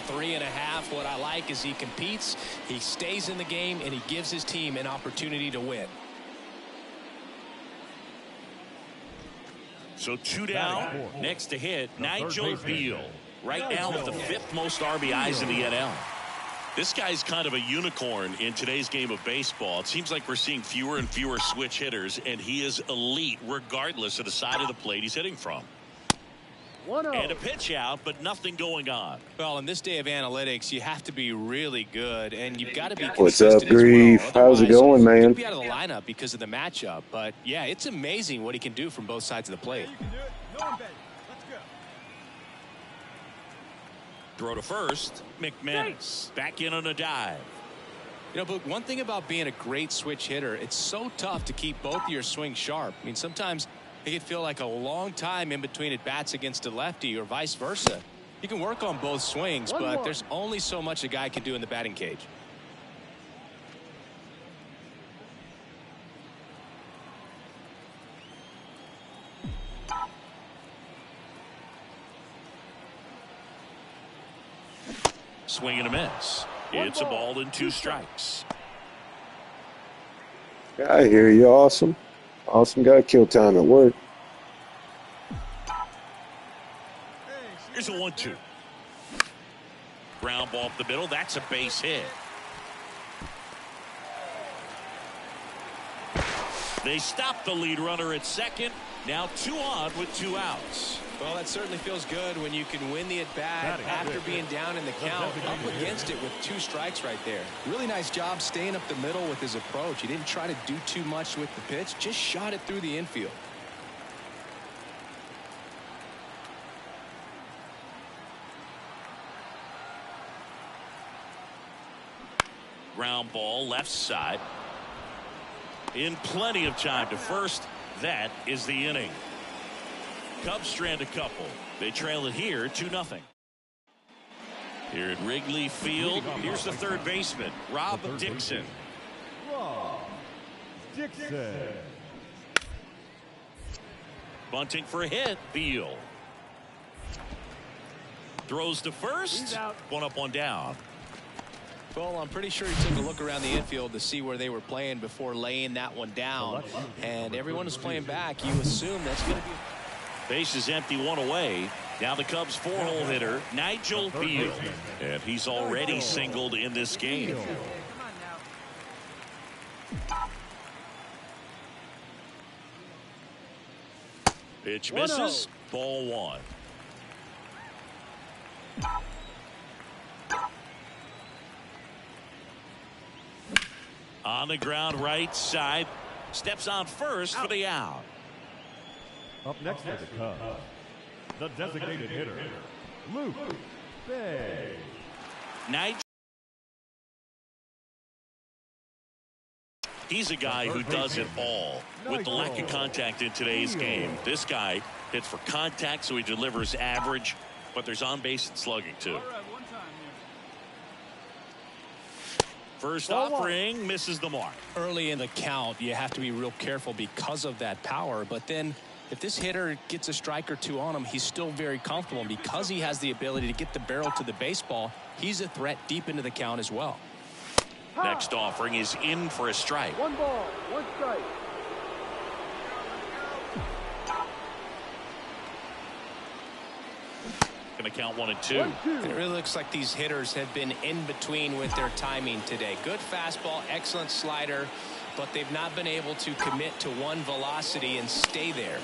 3.5. What I like is he competes, he stays in the game, and he gives his team an opportunity to win. So 2 down. Next to hit, Nigel Beal. Right now with the 5th most RBIs in the NL. This guy's kind of a unicorn in today's game of baseball. It seems like we're seeing fewer and fewer switch hitters, and he is elite regardless of the side of the plate he's hitting from. And a pitch out, but nothing going on. Well, in this day of analytics, you have to be really good, and you've got to be What's up, consistent as Grief? well. How's it going, man? He'll be out of the lineup because of the matchup, but yeah, it's amazing what he can do from both sides of the plate. Throw to first. McManus back in on a dive. You know, but one thing about being a great switch hitter, it's so tough to keep both of your swings sharp. I mean, sometimes it can feel like a long time in between at bats against a lefty or vice versa. You can work on both swings, but there's only so much a guy can do in the batting cage. Swing and a miss. It's a ball and 2 strikes. I hear you. Awesome. Awesome guy. Kill time at work. Here's a 1-2. Ground ball up the middle. That's a base hit. They stop the lead runner at second. Now 2 on with 2 outs. Well, that certainly feels good when you can win the at-bat after being down in the count, up against it with 2 strikes right there. Really nice job staying up the middle with his approach. He didn't try to do too much with the pitch, just shot it through the infield. Ground ball left side. In plenty of time to first. That is the inning. Cubs strand a couple. They trail it here 2-0. Here at Wrigley Field, here's the third baseman, Rob Dixon. Bunting for a hit, Beal. Throws to first. 1 up, 1 down. Well, I'm pretty sure he took a look around the infield to see where they were playing before laying that one down. And everyone is playing back. You assume that's going to be... Base is empty, 1 away. Now the Cubs' 4-hole hitter, Nigel Beal. And he's already singled in this game. Pitch misses. Ball 1. On the ground right side. Steps on first for the out. Up next for the Cubs, the designated hitter, Luke Bay. Nigel. He's a guy who does it all. With the lack of contact in today's game, this guy hits for contact, so he delivers average, but there's on base and slugging too. First offering misses the mark. Early in the count, you have to be real careful because of that power. But then if this hitter gets a strike or 2 on him, he's still very comfortable. And because he has the ability to get the barrel to the baseball, he's a threat deep into the count as well. Next offering is in for a strike. 1 ball, 1 strike. Going to count 1 and 2. And it really looks like these hitters have been in between with their timing today. Good fastball, excellent slider, but they've not been able to commit to one velocity and stay there.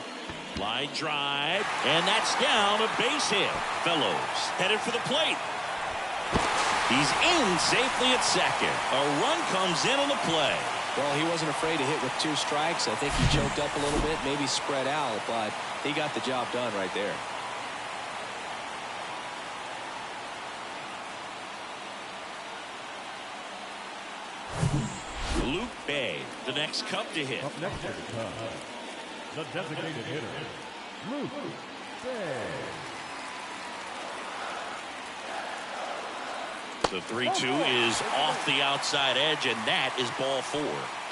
Line drive, and that's down, a base hit. Fellows headed for the plate. He's in safely at second. A run comes in on the play. Well, he wasn't afraid to hit with 2 strikes. I think he choked up a little bit, maybe spread out, but he got the job done right there. Luke Bay, the next Cub to hit. Up next for the Cubs, the designated hitter, Luke Bay. The 3-2 is off the outside edge, and that is ball 4.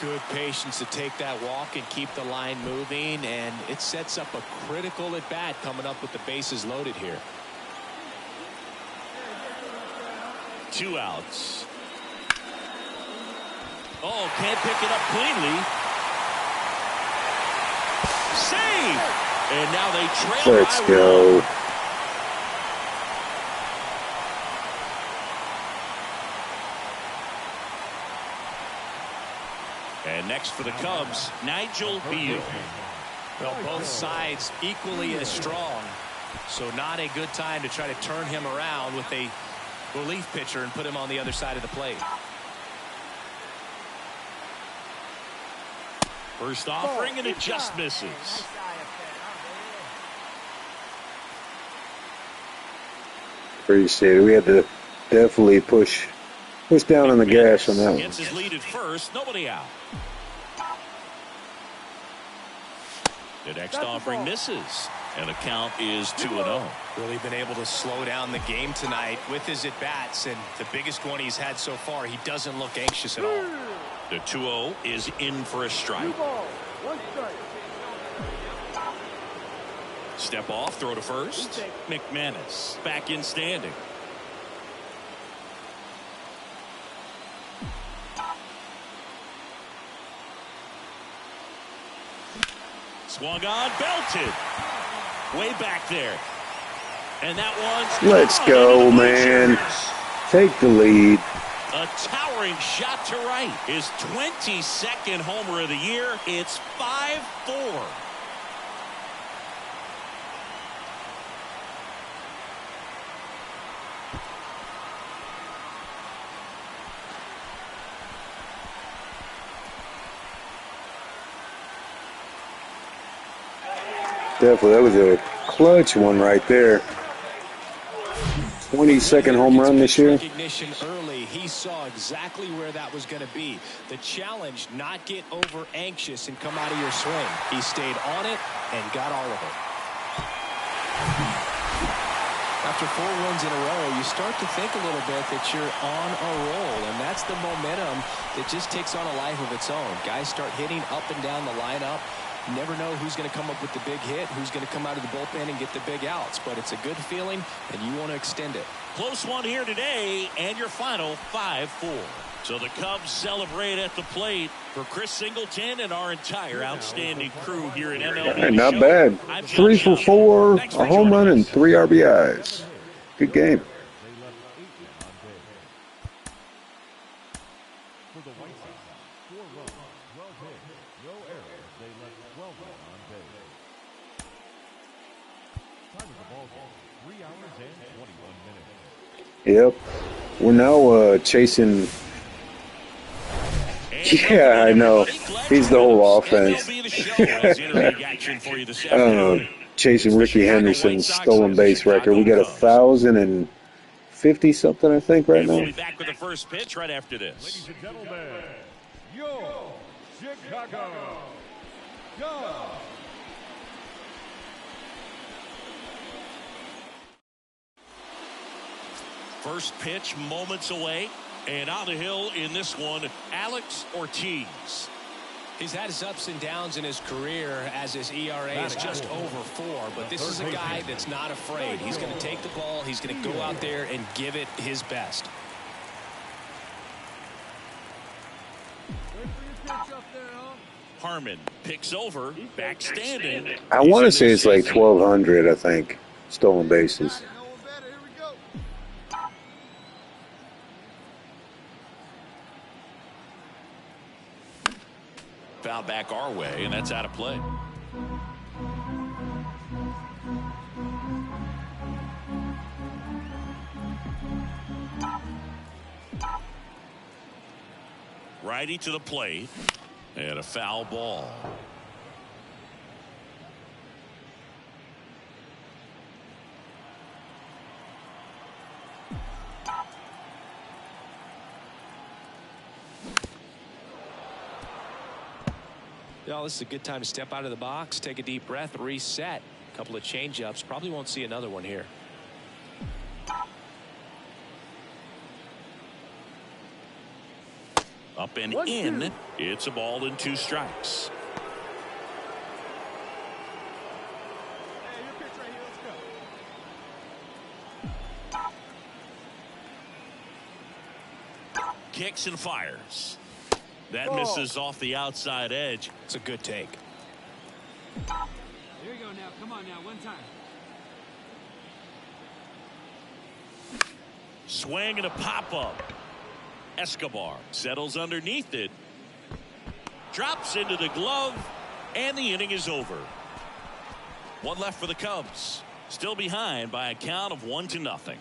Good patience to take that walk and keep the line moving, and it sets up a critical at bat coming up with the bases loaded here. 2 outs. Oh, can't pick it up cleanly. Save! And now they trail. Let's go. And next for the Cubs, Nigel Beal. Well, both sides equally as strong. So not a good time to try to turn him around with a relief pitcher and put him on the other side of the plate. First offering, and it just misses. Appreciate it. We had to definitely push down on the gas on that one. Gets his lead at first, nobody out. The next offering misses, and the count is 2-0. Really been able to slow down the game tonight with his at-bats, and the biggest one he's had so far, he doesn't look anxious at all. The 2-0 is in for a strike. Step off, throw to first. McManus back in standing. Swung on, belted. Way back there. And that one's Let's go, man. Take the lead. A towering shot to right. His 22nd homer of the year. It's 5-4. Definitely, that was a clutch one right there. 22nd home run this year. Recognition early. He saw exactly where that was going to be. The challenge, not get over anxious and come out of your swing. He stayed on it and got all of it. After 4 wins in a row, you start to think a little bit that you're on a roll, and that's the momentum that just takes on a life of its own. Guys start hitting up and down the lineup. You never know who's going to come up with the big hit, who's going to come out of the bullpen and get the big outs, but it's a good feeling, and you want to extend it. Close one here today, and your final 5-4. So the Cubs celebrate at the plate. For Chris Singleton and our entire outstanding crew here at MLB. Hey, not bad. 3 for 4, a home run, and 3 RBIs. Good game. For the White Sox, 4 runs, 12 hits, no errors. They left 12 men on base. Time of the ball game, 3 hours and 21 minutes. Yep. We're now chasing. Yeah, I know. He's the whole offense. Chasing Ricky Henderson's stolen base record. We got 1,050 something, I think, right now. We'll be back with the first pitch right after this. Ladies and gentlemen, your Chicago Cubs. First pitch moments away. And on the hill in this one, Alex Ortiz. He's had his ups and downs in his career as his ERA is just over 4, but this is a guy that's not afraid. He's going to take the ball. He's going to go out there and give it his best. Harmon picks over, back standing. I want to say it's like 1,200, I think, stolen bases. Foul back our way, and that's out of play. Righty to the plate, and a foul ball. Well, this is a good time to step out of the box, take a deep breath, reset. A couple of change-ups. Probably won't see another one here. Up and in. It's a ball and 2 strikes. kicks and fires. That misses off the outside edge. It's a good take. Here you go now. Come on now. One time. Swing and a pop-up. Escobar settles underneath it. Drops into the glove. And the inning is over. One left for the Cubs. Still behind by a count of 1-0.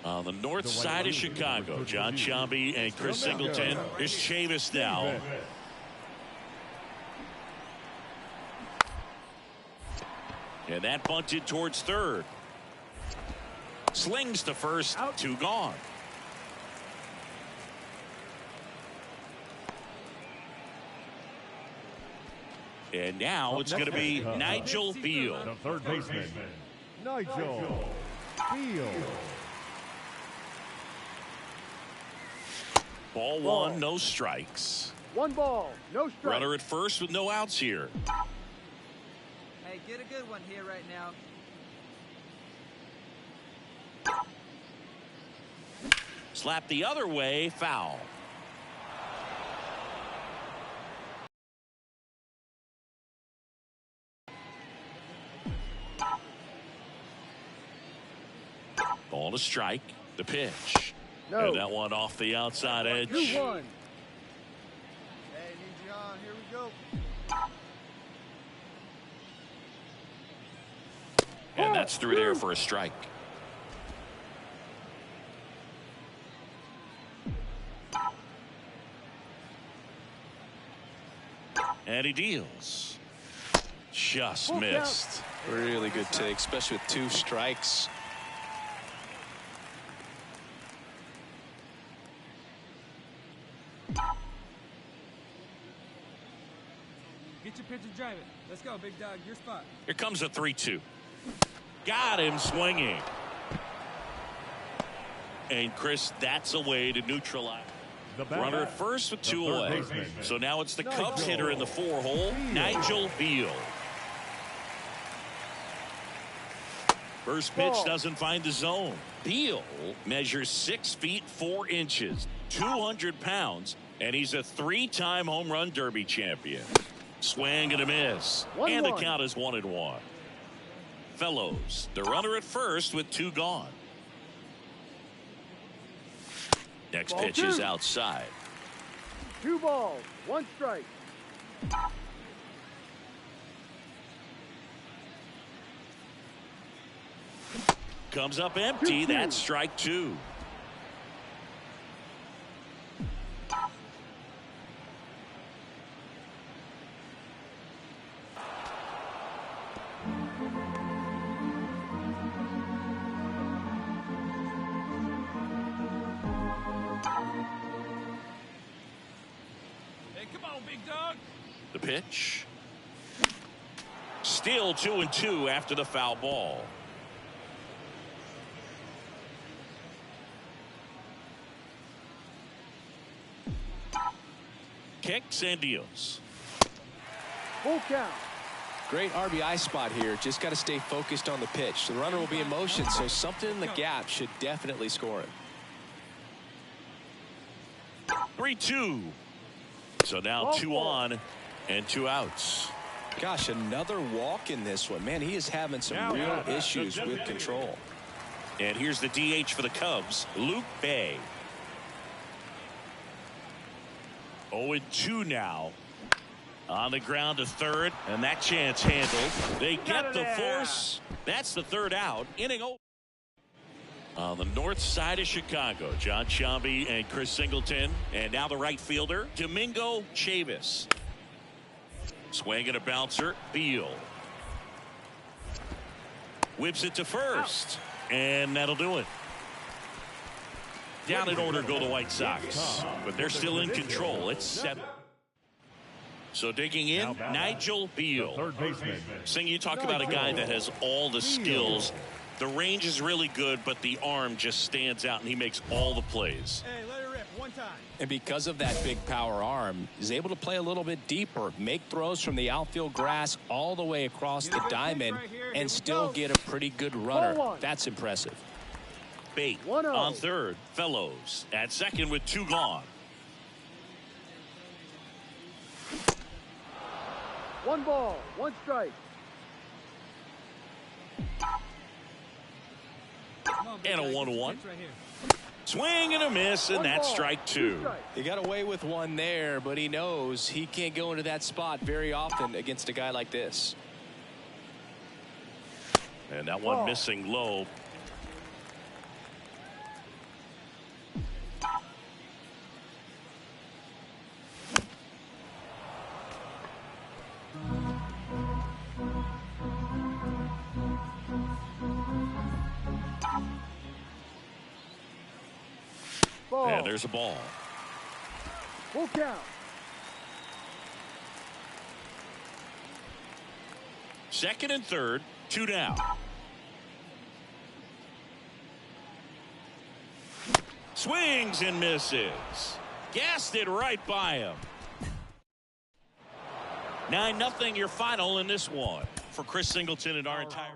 On the north side of Chicago, John Shelby and Chris Singleton. Here's Chavis now. And that bunted towards third. Slings to first, two gone. And now it's going to be Nigel Beal. The third baseman, Nigel Beal. Ball one, no strikes. 1 ball, no strikes. Runner at first with no outs here. Hey, get a good one here right now. Slap the other way, foul. Ball to strike. The pitch. No. And that one off the outside edge. 2-1. Hey, need you on. Here we go. And that's through there for a strike. And he deals. Just missed. Really good take, especially with 2 strikes. Get your pitch and drive it. Let's go, big dog. Your spot. Here comes a 3-2. Got him swinging. And Chris, that's a way to neutralize. Runner at first with 2 away. So now it's the Cubs hitter in the 4-hole, Nigel Beal. First pitch doesn't find the zone. Beal measures 6 feet 4 inches, 200 pounds, And he's a 3-time home run derby champion. Swing and a miss. 1-1. And the count is 1-1. Fellows, the runner at first with 2 gone. Next Ball pitch 2. is outside. 2 balls, 1 strike. Comes up empty. 2-2. That's strike 2. Hey, come on, big dog. The pitch. Still 2-2 after the foul ball. Kicks and deals. Full count. Great RBI spot here. Just got to stay focused on the pitch. The runner will be in motion, so something in the gap should definitely score him. 3-2. So now Ball 2 four. on and 2 outs. Gosh, another walk in this one. Man, he is having some Now real at bat, issues the with designated control. And here's the DH for the Cubs, Luke Bay. 0-2 now. On the ground to third, and that chance handled. They get the force. That's the 3rd out. Inning over. On the north side of Chicago, John Sciambi and Chris Singleton. And now the right fielder, Domingo Chavis. Swing and a bouncer, Beal. Whips it to first. And that'll do it. Down in order go the White Sox. But they're still in control. It's 7. So digging in, Nigel Beal. Third baseman. Sing, you talk about a guy that has all the skills. The range is really good, but the arm just stands out, and he makes all the plays. Hey, let it rip 1 time. And because of that big power arm, he's able to play a little bit deeper, make throws from the outfield grass all the way across the diamond, and still get a pretty good runner. That's impressive. Bate 1-0. on third. Fellows at second with 2 gone. 1 ball, 1 strike. Come on, big And a guy, get the 1-1. pitch right here. Swing and a miss, and 1 that's ball, strike 2 2. strikes. He got away with one there, but he knows he can't go into that spot very often against a guy like this. And that one Ball. missing low. Ball. And there's a ball. Full count. Second and third, 2 down. Swings and misses. Gassed it right by him. 9-0 your final in this one. For Chris Singleton and our entire...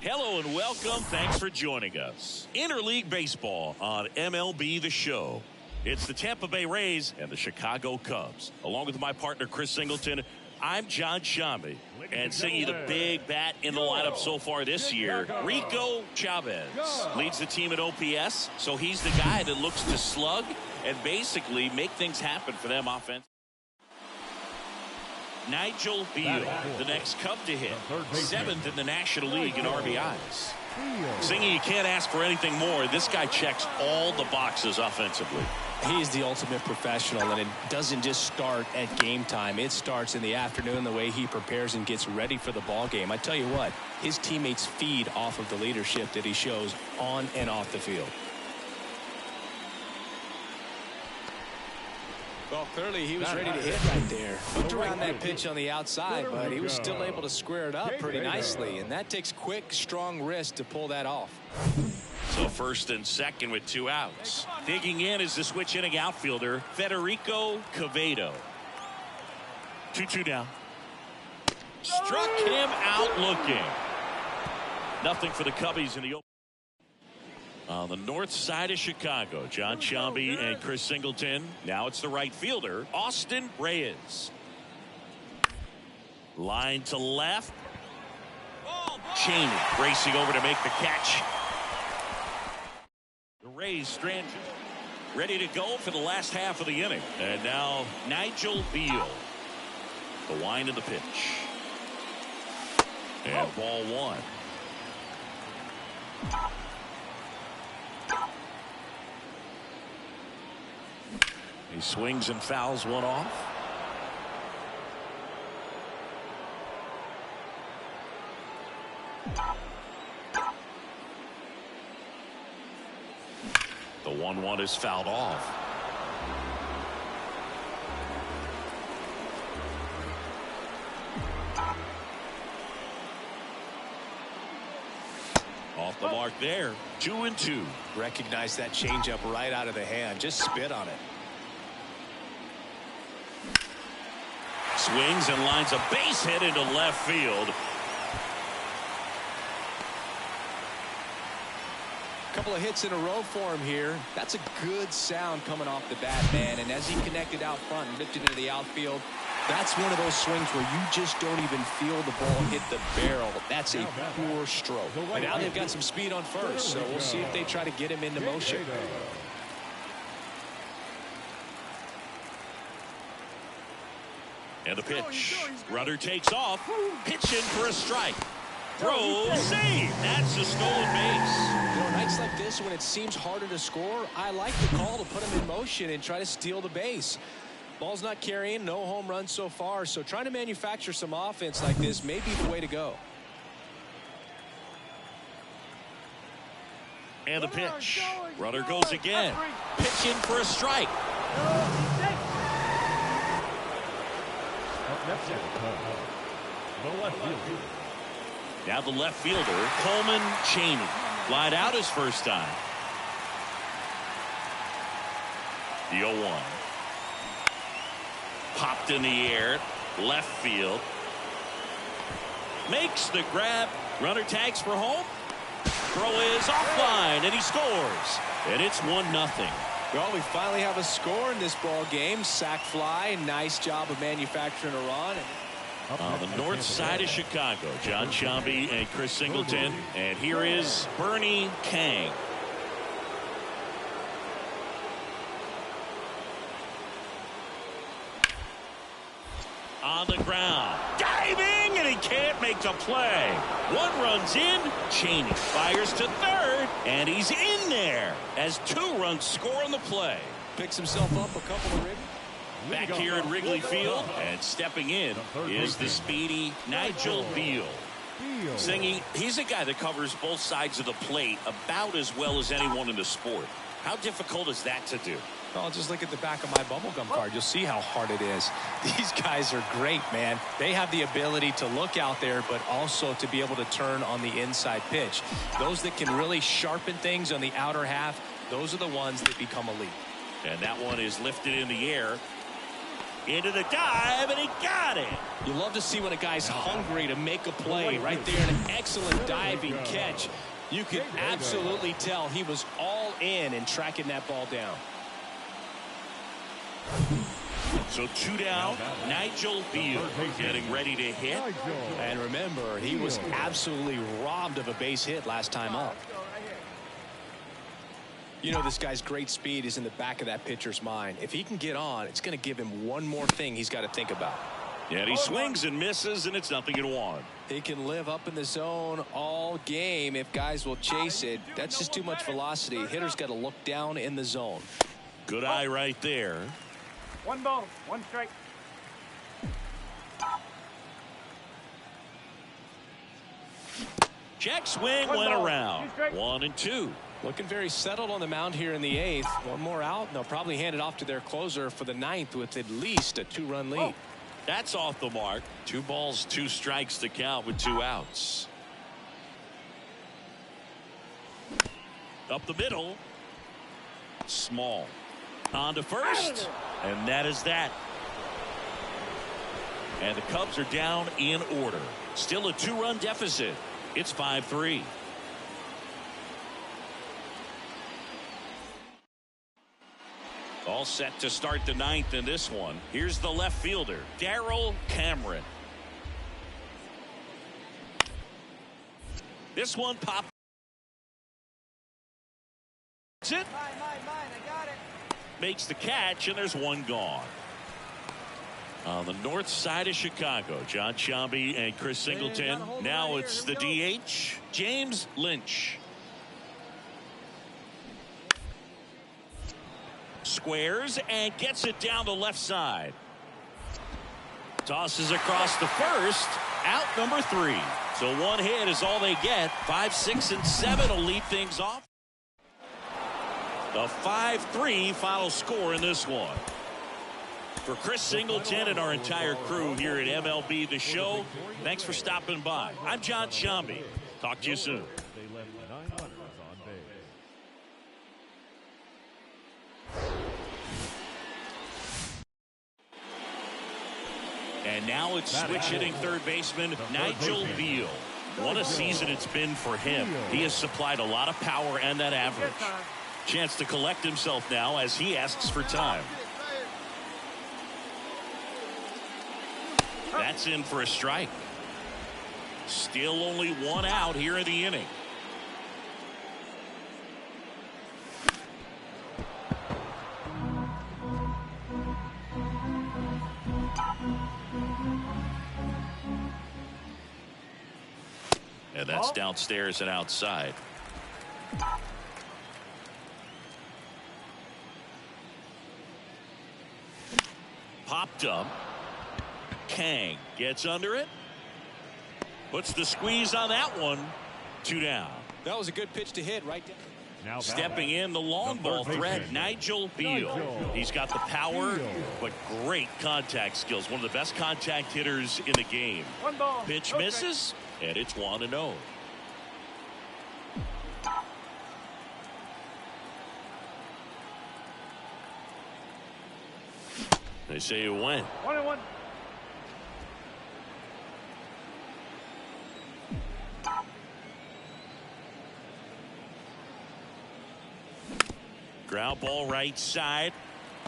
Hello and welcome. Thanks for joining us. Interleague Baseball on MLB The Show. It's the Tampa Bay Rays and the Chicago Cubs. Along with my partner, Chris Singleton, I'm John Sciambi. And singing the big bat in the lineup so far this year, Rico Chavez leads the team at OPS. So he's the guy that looks to slug and basically make things happen for them offense. Nigel Beal, the next Cub to hit, 7th in the National League in RBIs. Singing, you can't ask for anything more. This guy checks all the boxes offensively. He's the ultimate professional, and it doesn't just start at game time. It starts in the afternoon, the way he prepares and gets ready for the ball game. I tell you what, his teammates feed off of the leadership that he shows on and off the field. Well, clearly he was ready to hit right there. Looked around that pitch on the outside, but he was still able to square it up pretty nicely. And that takes quick, strong wrist to pull that off. So first and second with 2 outs. Digging in is the switch hitting outfielder, Federico Quevedo. 2-2 down. Struck him out looking. Nothing for the Cubbies in the open. On the north side of Chicago, John Sciambi and Chris Singleton. Now it's the right fielder, Austin Reyes. Line to left. Cheney racing over to make the catch. The Rays stranded, ready to go for the last half of the inning. And now Nigel Beal. The wind of the pitch. And ball 1. He swings and fouls one off. The 1-1 is fouled off. Off the mark there. 2-2. Recognize that changeup right out of the hand. Just spit on it. Swings and lines a base hit into left field. Couple of hits in a row for him here. That's a good sound coming off the bat, man. And as he connected out front and lifted into the outfield, that's one of those swings where you just don't even feel the ball hit the barrel. That's a poor stroke. And now they've got some speed on first, so we'll see if they try to get him into motion. And the pitch. Runner takes off. Pitching for a strike. Throw, save. That's a stolen base. You know, nights like this, when it seems harder to score, I like the call to put him in motion and try to steal the base. Ball's not carrying, no home runs so far, so trying to manufacture some offense like this may be the way to go. And the pitch. Runner goes again. Pitching for a strike. Now the left fielder, Coleman Cheney. Lied out his first time. The 0-1. Popped in the air. Left field. Makes the grab. Runner tags for home. Throw is offline, and he scores. And it's 1-0. Well, we finally have a score in this ball game. Sac fly. Nice job of manufacturing a run. On the north side of Chicago, John Sciambi and Chris Singleton. And here is Bernie Kang. On the ground. Diving, and he can't make the play. 1 runs in. Cheney fires to third, and he's in there as 2 runs score on the play. Picks himself up a couple of ribs. Back here at Wrigley Field, and stepping in is the speedy Nigel Beal. Singy, he's a guy that covers both sides of the plate about as well as anyone in the sport. How difficult is that to do? Oh, just look at the back of my bubblegum card. You'll see how hard it is. These guys are great, man. They have the ability to look out there, but also to be able to turn on the inside pitch. Those that can really sharpen things on the outer half, those are the ones that become elite. And that one is lifted in the air. Into the dive, and he got it. You love to see when a guy's hungry to make a play. Right there, an excellent diving catch. You could absolutely tell he was all in tracking that ball down. So 2 down. Nigel Beal getting ready to hit. And remember, he was absolutely robbed of a base hit last time up. You know, this guy's great speed is in the back of that pitcher's mind. If he can get on, it's going to give him one more thing he's got to think about. Yeah, and he swings and misses, and it's 0-1. He can live up in the zone all game if guys will chase it. That's just too much velocity. Hitter's got to look down in the zone. Good eye right there. 1 ball, 1 strike. Check swing went around. 1 and 2. Looking very settled on the mound here in the 8th. One more out, and they'll probably hand it off to their closer for the 9th with at least a 2-run lead. That's off the mark. 2 balls, 2 strikes to count with 2 outs. Up the middle. Small. On to first. And that is that. And the Cubs are down in order. Still a 2-run deficit. It's 5-3. All set to start the 9th in this one. Here's the left fielder, Darryl Cameron. This one popped. That's it. Mine, I got it. Makes the catch, and there's 1 gone. On the north side of Chicago, John Sciambi and Chris Singleton. Now it's the DH, James Lynch. Squares and gets it down the left side. Tosses across the first. Out number 3. So 1 hit is all they get. 5, 6, and 7 will lead things off. The 5-3 final score in this one. For Chris Singleton and our entire crew here at MLB The Show, thanks for stopping by. I'm John Sciambi. Talk to you soon. They left 9 runners on base. And now it's switch hitting third baseman Nigel Beal. What a season it's been for him. He has supplied a lot of power and that average. Chance to collect himself now as he asks for time. That's in for a strike. Still only 1 out here in the inning. And that's downstairs and outside. Popped up. Kang gets under it. Puts the squeeze on that one. 2 down. That was a good pitch to hit right down. Now Stepping in the long ball threat, Nigel Beal. He's got the power, but great contact skills. One of the best contact hitters in the game. 1 ball. Pitch Okay. misses, and it's 1-0. They say it went. 1-1. Ground ball right side.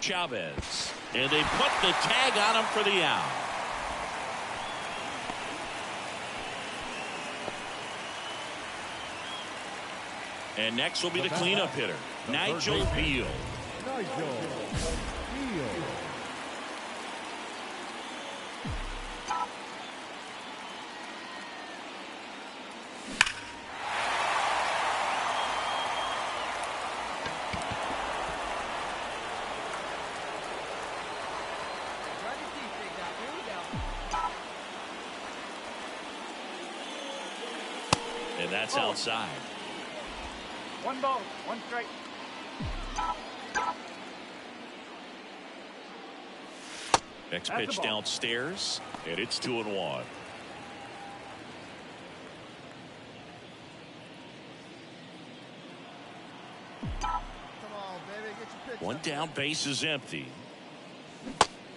Chavez. And they put the tag on him for the out. And next will be the cleanup hitter, Nigel Beal. Nigel Beal. And that's outside. 1 ball, 1 strike. Next That's pitch the ball. downstairs, and it's 2-1. One down, base is empty.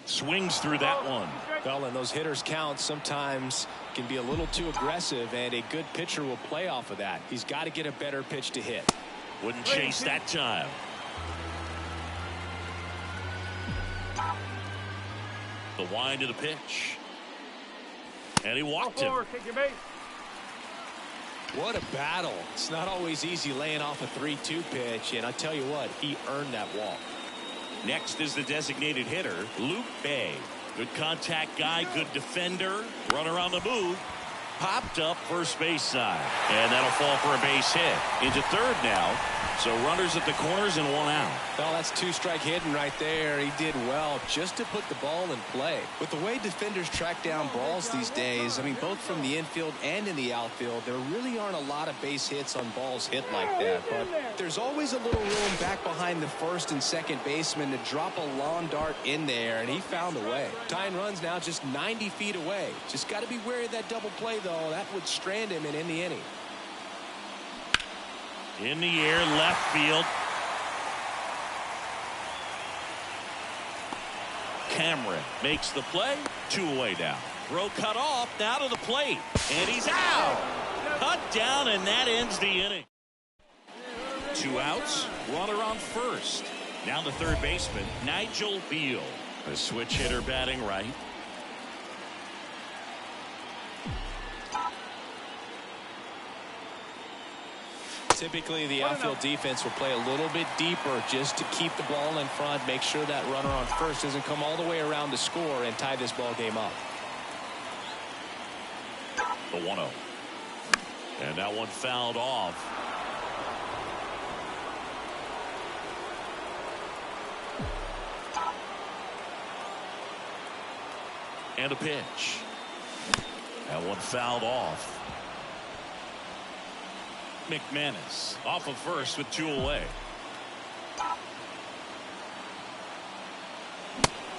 Swings through that one. Well, and those hitters count sometimes can be a little too aggressive, and a good pitcher will play off of that. He's got to get a better pitch to hit. Wouldn't chase that time. The wind of the pitch. And he walked him. Forward, take your base. What a battle. It's not always easy laying off a 3-2 pitch, and I tell you what, he earned that walk. Next is the designated hitter, Luke Bay. Good contact guy, good defender. Runner on the move. Popped up first base side. And that'll fall for a base hit. Into third now. So runners at the corners and one out. Well, that's two-strike hitting right there. He did well just to put the ball in play. With the way defenders track down balls these days, I mean, both from the infield and in the outfield, there really aren't a lot of base hits on balls hit like that. But there's always a little room back behind the first and second baseman to drop a lawn dart in there, and he found a way. Tying runs now just 90 feet away. Just got to be wary of that double play, though. That would strand him and end the inning. In the air, left field. Cameron makes the play. 2 away now. Throw cut off. Now to the plate. And he's out. Cut down, and that ends the inning. 2 outs. Runner on first. Now the third baseman, Nigel Beal. A switch hitter batting right. Typically, the outfield defense will play a little bit deeper just to keep the ball in front, make sure that runner on first doesn't come all the way around to score and tie this ball game up. The 1-0. And that one fouled off. And a pitch. That one fouled off. McManus off of first with 2 away.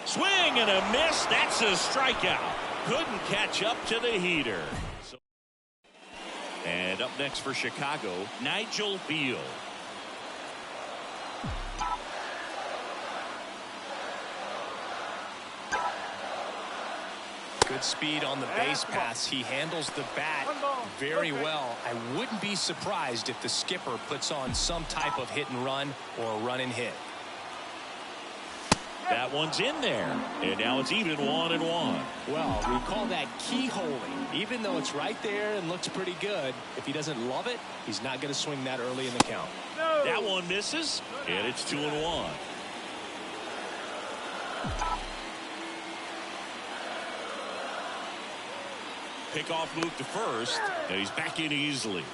Swing and a miss. That's a strikeout. Couldn't catch up to the heater. And up next for Chicago, Nigel Beal. Good speed on the base pass. He handles the bat very well. I wouldn't be surprised if the skipper puts on some type of hit and run or run and hit. That one's in there. And now it's even 1-1. Well, we call that keyholing. Even though it's right there and looks pretty good, if he doesn't love it, he's not going to swing that early in the count. That one misses, and it's 2-1. Pickoff move to first, and he's back in easily.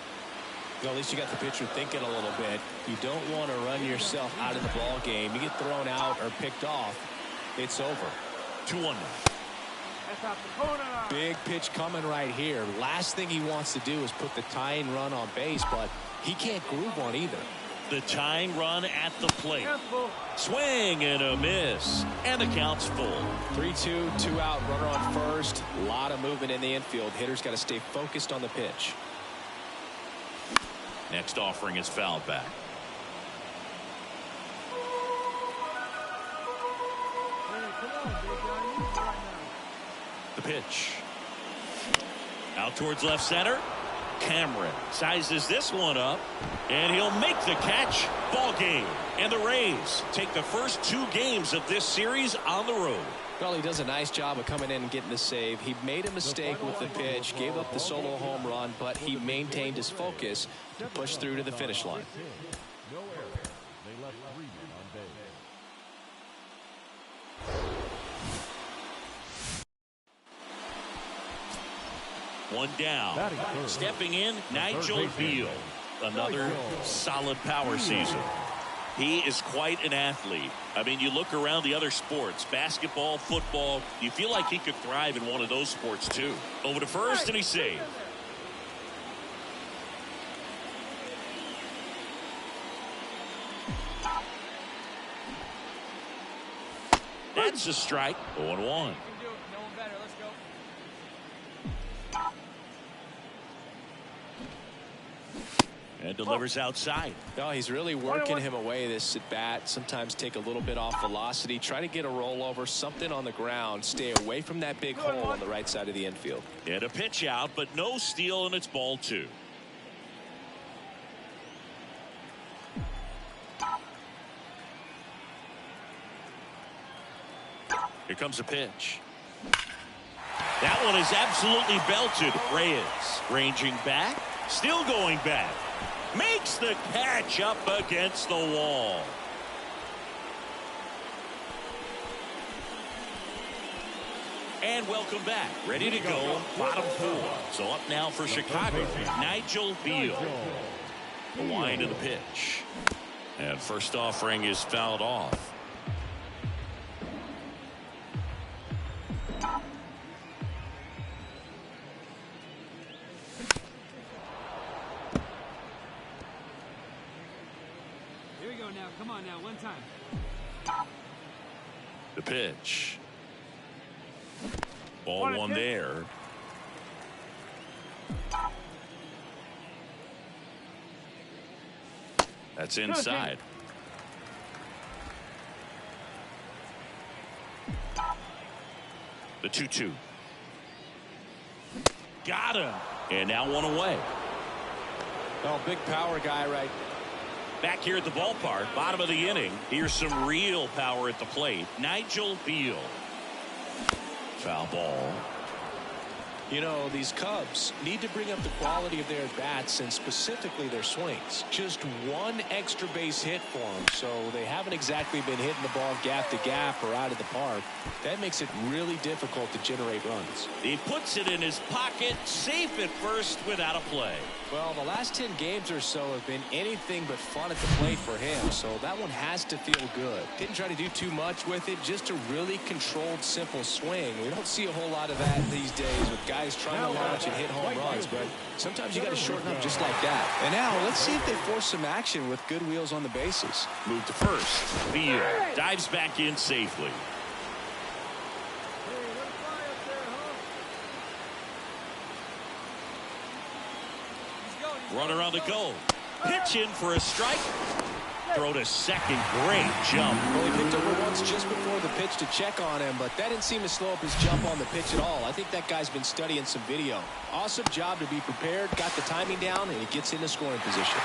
Well, at least you got the pitcher thinking a little bit. You don't want to run yourself out of the ball game. You get thrown out or picked off, it's over. 2-1. Big pitch coming right here. Last thing he wants to do is put the tying run on base, but he can't groove one either. The tying run at the plate. Swing and a miss. And the count's full. 3-2, 2 out, runner on first. A lot of movement in the infield. Hitter's got to stay focused on the pitch. Next offering is fouled back. The pitch. Out towards left center. Cameron sizes this one up, and he'll make the catch. Ball game. And the Rays take the first 2 games of this series on the road. Well, he does a nice job of coming in and getting the save. He made a mistake with the pitch, gave up the solo home run, but he maintained his focus to push through to the finish line. No error. They left 3 men on base. One down. Stepping in, Nigel Beal. Another solid power season. He is quite an athlete. I mean, you look around the other sports, basketball, football, you feel like he could thrive in one of those sports too. Over to first, and he's saved. That's a strike. 0-1. And delivers outside. No, he's really working him away this at bat. Sometimes take a little bit off velocity. Try to get a rollover, something on the ground. Stay away from that big hole on the right side of the infield. And a pitch out, but no steal, and it's ball 2. Here comes a pitch. That one is absolutely belted. Reyes ranging back, still going back. Makes the catch up against the wall. And welcome back. Ready to go. Bottom 4. So up now for Chicago, Nigel Beal. The wind of the pitch. And first offering is fouled off. Here we go now. Come on now. One time. The pitch. Ball one there. That's inside. The 2-2. Got him. And now one away. Oh, big power guy right. Back here at the ballpark, bottom of the inning. Here's some real power at the plate. Nigel Beal. Foul ball. You know, these Cubs need to bring up the quality of their bats and specifically their swings. Just one extra base hit for them, so they haven't exactly been hitting the ball gap to gap or out of the park. That makes it really difficult to generate runs. He puts it in his pocket, safe at first without a play. Well, the last 10 games or so have been anything but fun at the plate for him, so that one has to feel good. Didn't try to do too much with it, just a really controlled, simple swing. We don't see a whole lot of that these days with guys trying to launch and hit home runs, but sometimes you got to shorten up just like that. And now let's see if they force some action with good wheels on the bases. Move to first. Beal dives back in safely. Runner on the go. Pitch in for a strike. Throw to second. Great jump. Well, he picked over once just before the pitch to check on him, but that didn't seem to slow up his jump on the pitch at all. I think that guy's been studying some video. Awesome job to be prepared, got the timing down, and he gets into scoring position.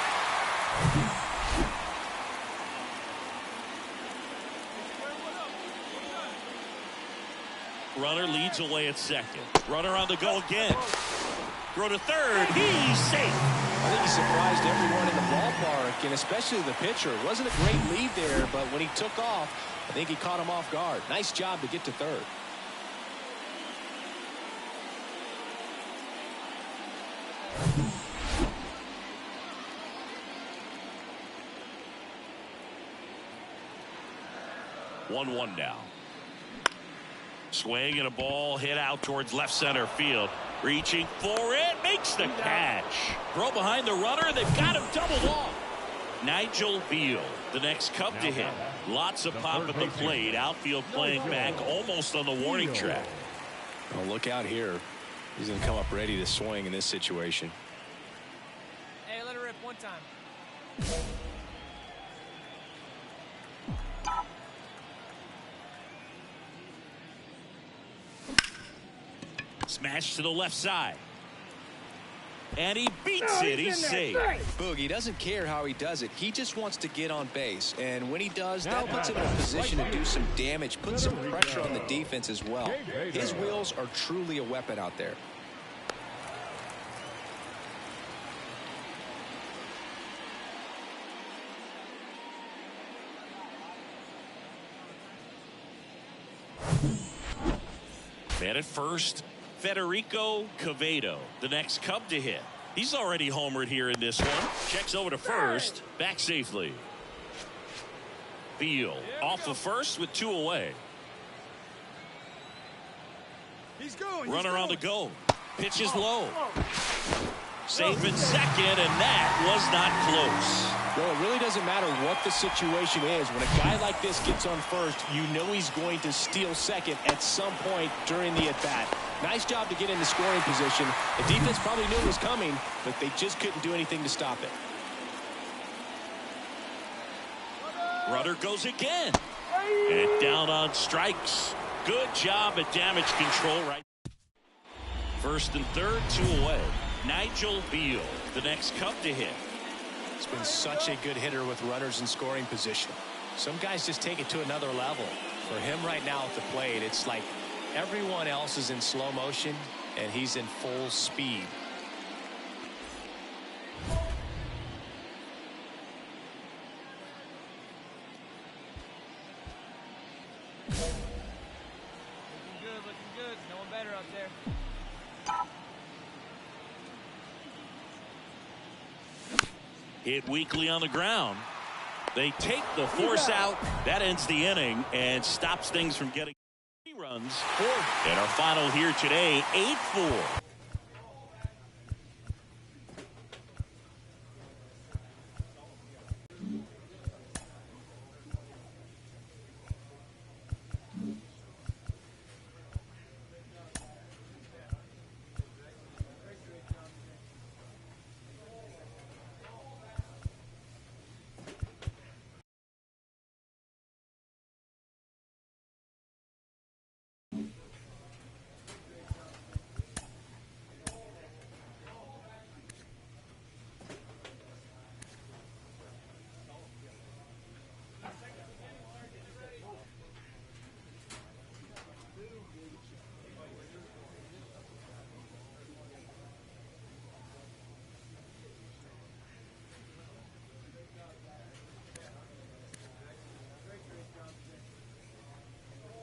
Runner leads away at second. Runner on the go again. Throw to third. He's safe. I think he surprised everyone in the ballpark, and especially the pitcher. It wasn't a great lead there, but when he took off, I think he caught him off guard. Nice job to get to third. One now. Swing and a ball hit out towards left center field. Reaching for it, makes the catch. Throw behind the runner, they've got him doubled off. Nigel Beal, the next Cub to hit. Lots of pop at the plate. Outfield playing back almost on the warning track. Well, look out here. He's going to come up ready to swing in this situation. Hey, let it rip one time. Smash to the left side. And he beats it. He's safe. Boogie doesn't care how he does it. He just wants to get on base. And when he does, that puts him in a position to do some damage, put some pressure on the defense as well. His wheels are truly a weapon out there. Man at first, Federico Quevedo, the next Cub to hit. He's already homered here in this one. Checks over to first, back safely. Beal off of first with 2 away. Runner on the go. Pitch is low. Safe at second, and that was not close. Well, it really doesn't matter what the situation is. When a guy like this gets on first, you know he's going to steal second at some point during the at-bat. Nice job to get into scoring position. The defense probably knew it was coming, but they just couldn't do anything to stop it. Runner goes again. And down on strikes. Good job at damage control right. First and third, 2 away. Nigel Beal, the next Cub to hit. He's been such a good hitter with runners in scoring position. Some guys just take it to another level. For him right now at the plate, it's like everyone else is in slow motion and he's in full speed. Looking good, looking good. No Hit weakly on the ground. They take the force out. That ends the inning and stops things from getting runs. And our final here today, 8-4.